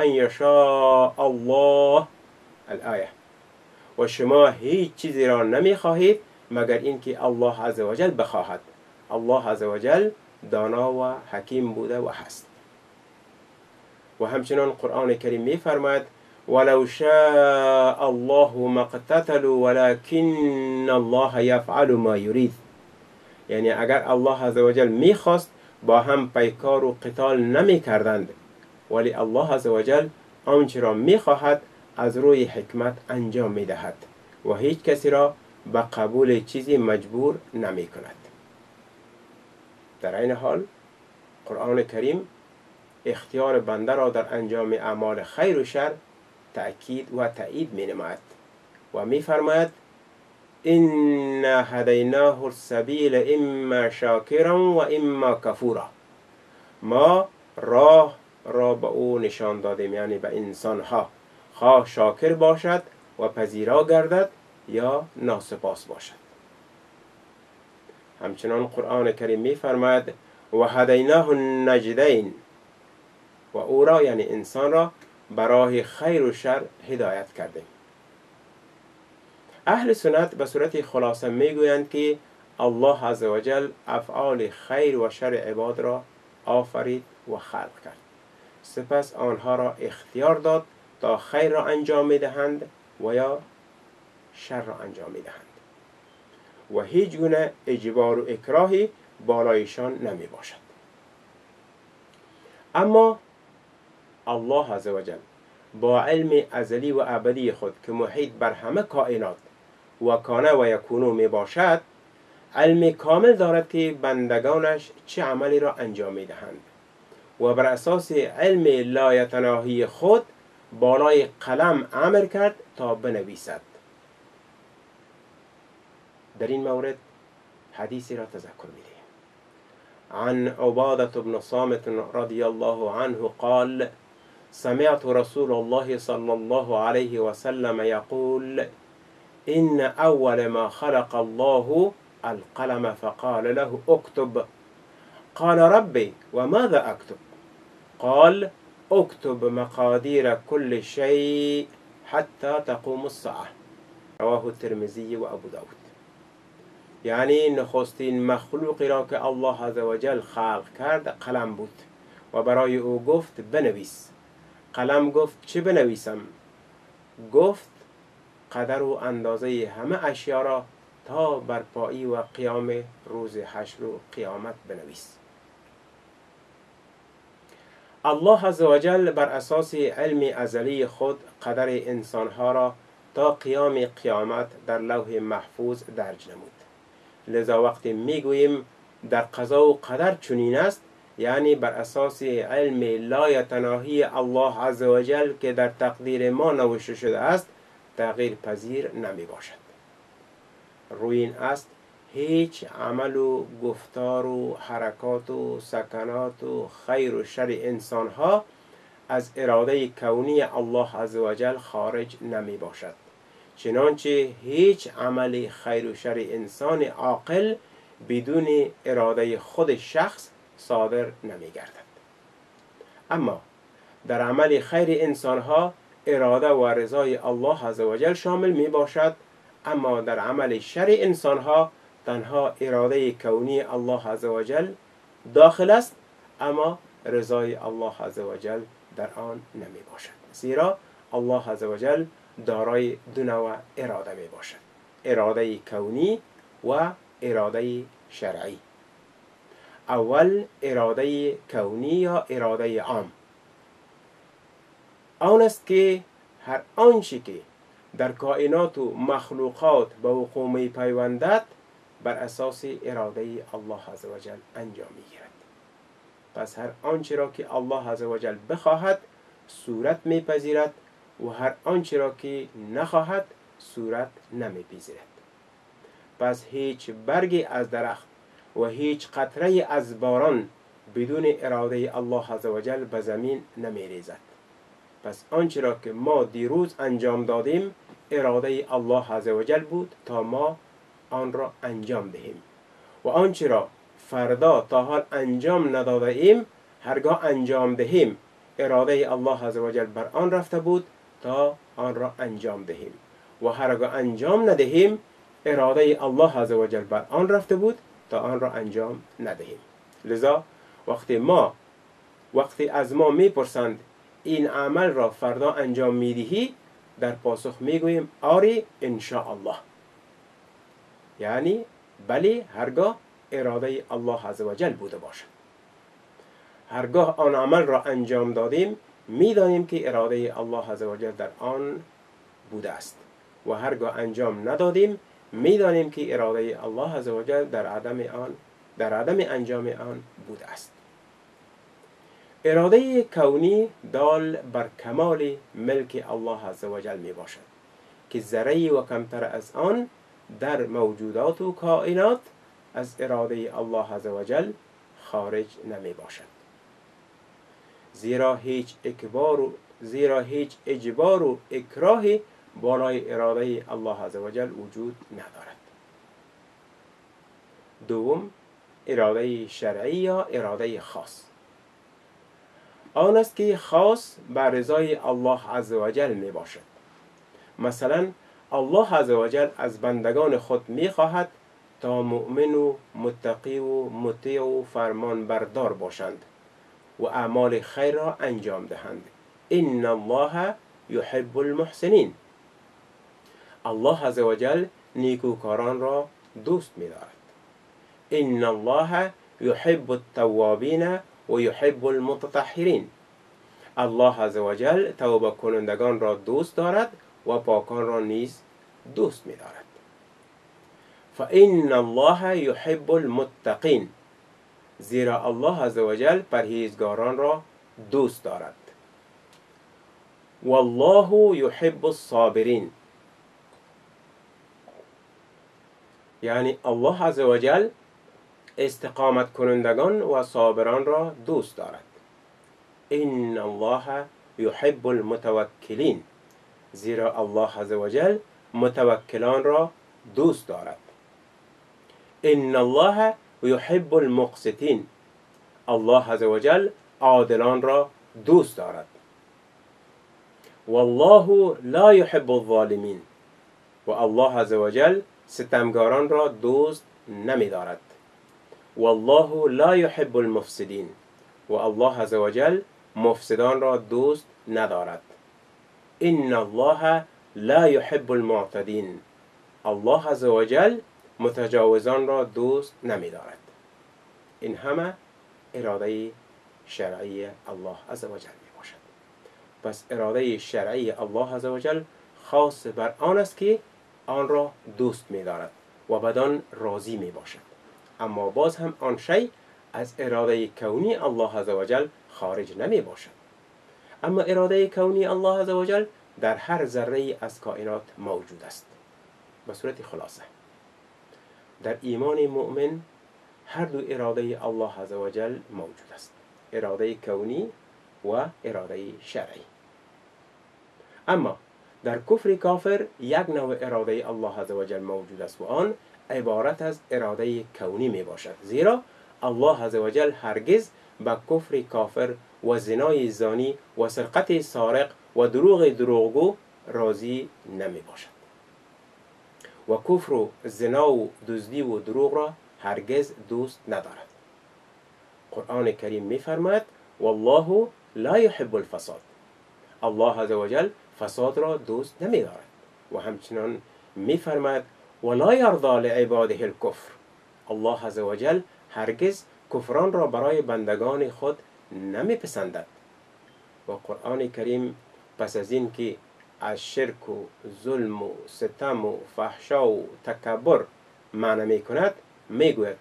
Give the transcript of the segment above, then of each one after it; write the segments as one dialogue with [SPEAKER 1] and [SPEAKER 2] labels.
[SPEAKER 1] ان یشاء الله الآیه. و شما هیچ چیزی را نمیخواهید مگر اینکه الله عزوجل بخواهد. الله عزوجل دانا و حکیم بوده و هست. و همچنان قرآن کریم میفرماید ولو شاء الله ما اقتتلوا ولكن الله یفعل ما یرید. یعنی اگر الله عزوجل میخواست با هم پیکار و قتال نمی کردند، ولی الله عزوجل آنچه را میخواهد از روی حکمت انجام میدهد و هیچ کسی را به قبول چیزی مجبور نمی کند. در این حال قرآن کریم اختیار بنده را در انجام اعمال خیر و شر تأکید و تأیید می نماید و می فرماید إن هدیناه السبیل اما شاکرا و اما کفورا. ما راه را به او نشان دادیم، یعنی به انسان ها، خواه شاکر باشد و پذیرا گردد یا ناسپاس باشد. همچنان قرآن کریم می فرماید و هدیناه النجدین، و او را یعنی انسان را برای خیر و شر هدایت کردیم. اهل سنت به صورت خلاصه میگویند که الله عزوجل افعال خیر و شر عباد را آفرید و خلق کرد، سپس آنها را اختیار داد تا خیر را انجام میدهند و یا شر را انجام میدهند و هیچ گونه اجبار و اکراهی بالایشان نمی باشد. اما الله عزوجل با علم ازلی و ابدی خود که محیط بر همه کائنات و کانه و یکونو می باشد، علم کامل دارد که بندگانش چه عملی را انجام می دهند و بر اساس علم لایتناهی خود بالای قلم امر کرد تا بنویسد. در این مورد حدیثی را تذکر می دهیم. عن عبادة بن صامت رضی الله عنه قال سمعت رسول الله صلى الله عليه وسلم يقول إن أول ما خلق الله القلم فقال له اكتب. قال ربي وماذا أكتب؟ قال اكتب مقادير كل شيء حتى تقوم الساعة. رواه الترمذي و ابو داود. یعنی نخستین مخلوقی را که الله عزوجل خلق کرد قلم بود و برای او گفت بنویس. قلم گفت چه بنویسم؟ گفت قدر و اندازه همه اشیا را تا برپایی و قیام روز حشر و قیامت بنویس. الله عزوجل بر اساس علم ازلی خود قدر انسانها را تا قیام قیامت در لوح محفوظ درج نمود. لذا وقتی میگوییم در قضا و قدر چنین است، یعنی بر اساس علم لایتناهی الله عزوجل که در تقدیر ما نوشته شده است تغییر پذیر نمی باشد. روی این است هیچ عمل و گفتار و حرکات و سکنات و خیر و شر انسانها از اراده کونی الله عزوجل خارج نمی باشد، چنانچه هیچ عمل خیر و شر انسان عاقل بدون اراده خود شخص صادر نمی گردد. اما در عمل خیر انسانها اراده و رضای الله عزوجل شامل می باشد، اما در عمل شر انسانها تنها اراده کونی الله عزوجل داخل است، اما رضای الله عزوجل در آن نمی باشد، زیرا الله عزوجل دارای دو نوع اراده می باشد: اراده کونی و اراده شرعی. اول اراده کونی یا اراده عام آن است که هر آنچه که در کائنات و مخلوقات به وقوع می پیوندد بر اساس اراده الله عزوجل انجام می گیرد. پس هر آنچه را که الله عزوجل بخواهد صورت می پذیرد و هر آنچه را که نخواهد صورت نمی پذیرد. پس هیچ برگی از درخت و هیچ قطره از باران بدون اراده الله عزوجل به زمین نمی ریزد. پس آنچه را که ما دیروز انجام دادیم اراده الله عزوجل بود تا ما آن را انجام دهیم و آنچه را فردا تا حال انجام نداده ایم هرگاه انجام دهیم اراده الله عزوجل بر آن رفته بود تا آن را انجام دهیم و هرگاه انجام ندهیم اراده الله عزوجل بر آن رفته بود تا آن را انجام ندهیم. لذا وقتی از ما میپرسند این عمل را فردا انجام میدهی، در پاسخ میگوییم آری ان شاء الله، یعنی بلی هرگاه اراده الله عزوجل بوده باشد. هرگاه آن عمل را انجام دادیم میدانیم که اراده الله عزوجل در آن بوده است و هرگاه انجام ندادیم میدانیم که اراده الله عزوجل در عدم انجام آن بوده است. اراده کونی دال بر کمال ملک الله عزوجل می باشد که ذره و کمتر از آن در موجودات و کائنات از اراده الله عزوجل خارج نمی باشد. زیرا هیچ اجبار و اکراهی بالای اراده الله عزوجل وجود ندارد. دوم، اراده شرعی یا اراده خاص. آن است که خاص بر رضای الله عزوجل می باشد. مثلا الله عزوجل از بندگان خود می خواهد تا مؤمن و متقی و مطیع و فرمان بردار باشند و اعمال خیر را انجام دهند. ان الله یحب المحسنین. الله عزوجل نیکوکاران را دوست می دارد. ان الله یحب التوابین و یحب المتطهرین. الله عزوجل توبه کنندگان را دوست دارد و پاکان را نیز دوست می دارد. فان الله یحب المتقین. زیرا الله عزوجل پرهیزگاران را دوست دارد. والله یحب الصابرین. یعنی الله عزوجل استقامت کنندگان و صابران را دوست دارد. ان الله یحب المتوکلین. زیرا الله عزوجل متوکلان را دوست دارد. ان الله یحب المقسطین. الله عزوجل عادلان را دوست دارد. والله لا یحب الظالمین. و الله عزوجل ستمگاران را دوست نمی دارد. والله لا یحب المفسدین. و الله عزوجل مفسدان را دوست ندارد. ان الله لا یحب المعتدین. الله عزوجل متجاوزان را دوست نمی دارد. این همه اراده شرعی الله عزوجل می باشد. پس اراده شرعی الله عزوجل خاص بر آن است که آن را دوست می دارد و بدان راضی می باشد. اما باز هم آن شی از اراده کونی الله عزوجل خارج نمی باشد. اما اراده کونی الله عزوجل در هر ذره از کائنات موجود است. به صورت خلاصه در ایمان مؤمن هر دو اراده الله عزوجل موجود است، اراده کونی و اراده شرعی. اما در کفر کافر یک نوع اراده الله عزوجل موجود است و آن عبارت از اراده کونی می باشد. زیرا الله عزوجل هرگز به کفر کافر و زنای زانی و سرقت سارق و دروغگو راضی نمی باشد و کفر و زنا و دزدی و دروغ را هرگز دوست ندارد. قرآن کریم می فرماید والله لا یحب الفساد. الله عزوجل فساد را دوست نمی دارد و همچنان می فرماید ولا یرضی لعباده الکفر. الله عزوجل هرگز کفران را برای بندگان خود نمی پسندد. و قرآن کریم پس از این که از شرک و ظلم و ستم و فحشا و تکبر معنی می کند می گوید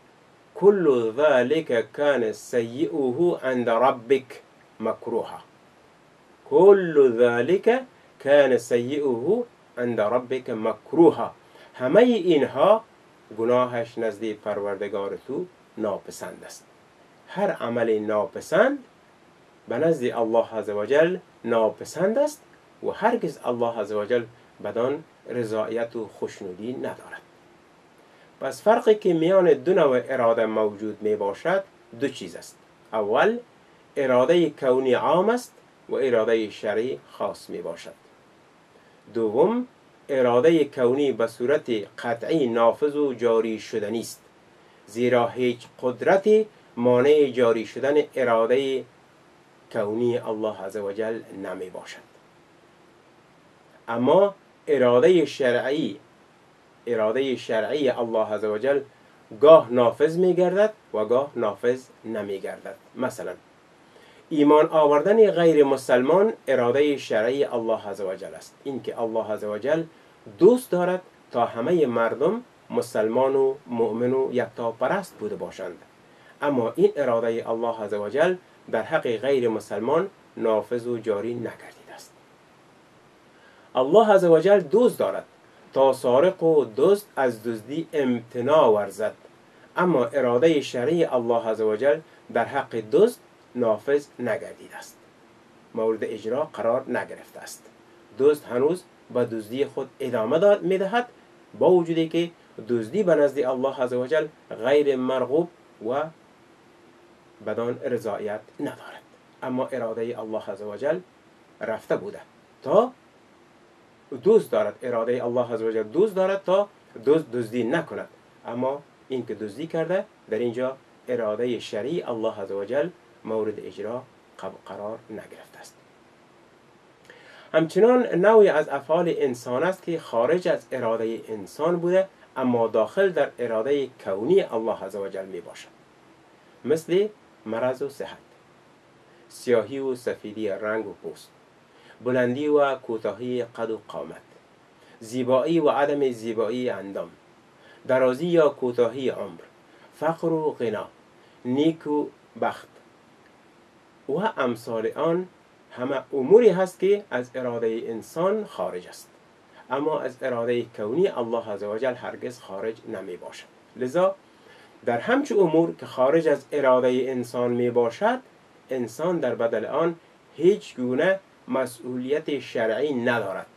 [SPEAKER 1] کل ذلك کان سیئه عند ربک مکروها. کل ذلك کان سیئه عند ربک مکروها. همه اینها گناهش نزد پروردگار تو ناپسند است. هر عمل ناپسند به نزد الله عزوجل ناپسند است و هرگز الله عزوجل بدان رضایت و خوشنودی ندارد. پس فرقی که میان دو نوع اراده موجود می باشد دو چیز است. اول اراده کونی عام است و اراده شرعی خاص می باشد. دوم، اراده کونی به صورت قطعی نافذ و جاری شدنی است، زیرا هیچ قدرتی مانع جاری شدن اراده کونی الله عزوجل نمی باشد. اما اراده شرعی الله عزوجل گاه نافذ می گردد و گاه نافذ نمی گردد. مثلا ایمان آوردن غیر مسلمان اراده شرعی الله عزوجل است، اینکه الله عزوجل دوست دارد تا همه مردم مسلمان و مؤمن و یکتاپرست بوده باشند، اما این اراده الله عزوجل در حق غیر مسلمان نافذ و جاری نگردیده است. الله عزوجل دوست دارد تا سارق و دزد از دزدی امتناع ورزد، اما اراده شرعی الله عزوجل در حق دزد نافذ نگردیده است، مورد اجرا قرار نگرفته است. دزد هنوز به دزدی خود ادامه میدهد، با وجودی که دزدی به نزد الله عزوجل غیر مرغوب و بدان رضایت ندارد، اما اراده الله عزوجل رفته بوده تا دوست دارد، اراده الله عزوجل دوست دارد تا دزدی نکند، اما این که دزدی کرده در اینجا اراده شرعی الله عزوجل مورد اجرا قرار نگرفته است. همچنان نوعی از افعال انسان است که خارج از اراده انسان بوده اما داخل در اراده کونی الله عزوجل می باشد، مثل مرض و صحت، سیاهی و سفیدی رنگ و پوست، بلندی و کوتاهی قد و قامت، زیبایی و عدم زیبایی اندام، درازی یا کوتاهی عمر، فقر و غنا، نیک و بخت و امثال آن همه اموری هست که از اراده انسان خارج است، اما از اراده کونی الله عزوجل هرگز خارج نمی باشد. لذا در همچون امور که خارج از اراده انسان می باشد، انسان در بدل آن هیچ گونه مسئولیت شرعی ندارد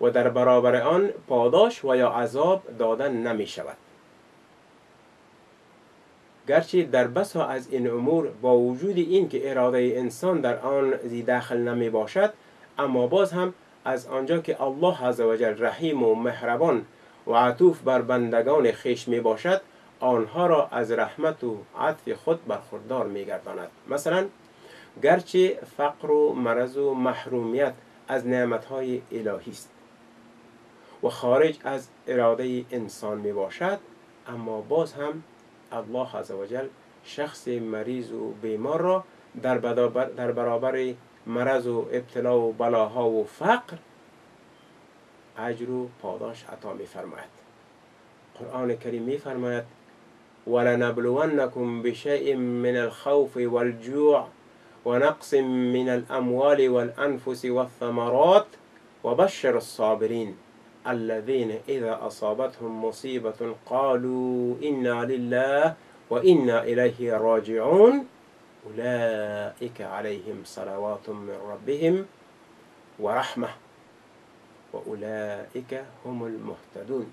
[SPEAKER 1] و در برابر آن پاداش و یا عذاب دادن نمی شود. گرچه در بسا از این امور با وجود این که اراده انسان در آن داخل نمی باشد، اما باز هم از آنجا که الله عزوجل رحیم و مهربان و عطوف بر بندگان خویش می باشد، آنها را از رحمت و عطف خود برخوردار می گرداند. مثلا گرچه فقر و مرض و محرومیت از نعمتهای الهی است و خارج از اراده انسان می باشد، اما باز هم الله عزوجل شخص مریض و بیمار را در برابر مرض و ابتلا و بلاها و فقر اجر و پاداش عطا می فرماید. قرآن کریم می فرماید وَلَنَبْلُوَنَّكُمْ بِشَيْءٍ مِّنَ الْخَوْفِ وَالْجُوعِ وَنَقْصٍ مِّنَ الْأَمْوَالِ وَالْأَنفُسِ وَالثَّمَرَاتِ وَبَشِّرِ الصَّابِرِينَ الذين إذا أصابتهم مصيبة قالوا إنا لله وإنا إليه راجعون أولئك عليهم صلوات من ربهم ورحمة وأولئك هم المهتدون.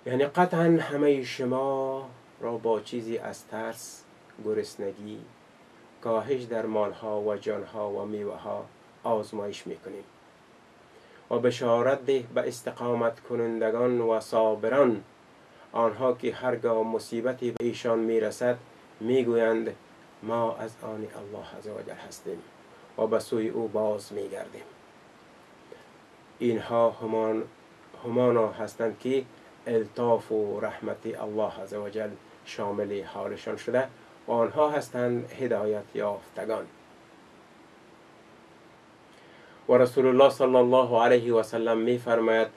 [SPEAKER 1] یعنی قطعا همه شما را با چیزی از ترس، گرسنگی، کاهش در مالها و جانها و میوه‌ها آزمایش میکنیم و بشارت ده به استقامت کنندگان و صابران، آنها که هرگاه مصیبتی به ایشان میرسد میگویند ما از آن الله عزوجل هستیم و به سوی او باز میگردیم. اینها همانا هستند که الطاف و رحمت الله عزوجل شامل حالشان شده و آنها هستند هدایت یافتگان. و رسول الله صلی الله علیه و سلم می فرماید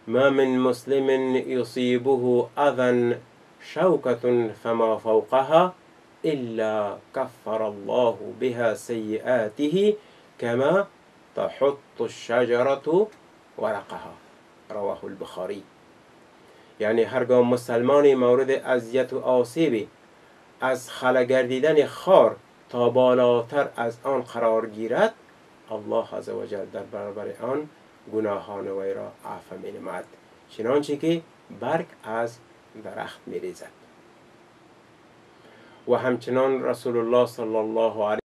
[SPEAKER 1] ما من مسلم یصیبه اذى شوکة فما فوقها الا کفر الله بها سیئاته كما تحط الشجرة ورقها. رواه البخاری. یعنی هرگاه مسلمانی مورد اذیت و آسیبی از خلا گردیدن خار تا بالاتر از آن قرار گیرد، الله عزوجل در برابر آن گناهان وی را عفو می نماید، چنانچه که برگ از درخت می ریزد. و همچنان رسول الله صلی الله علیه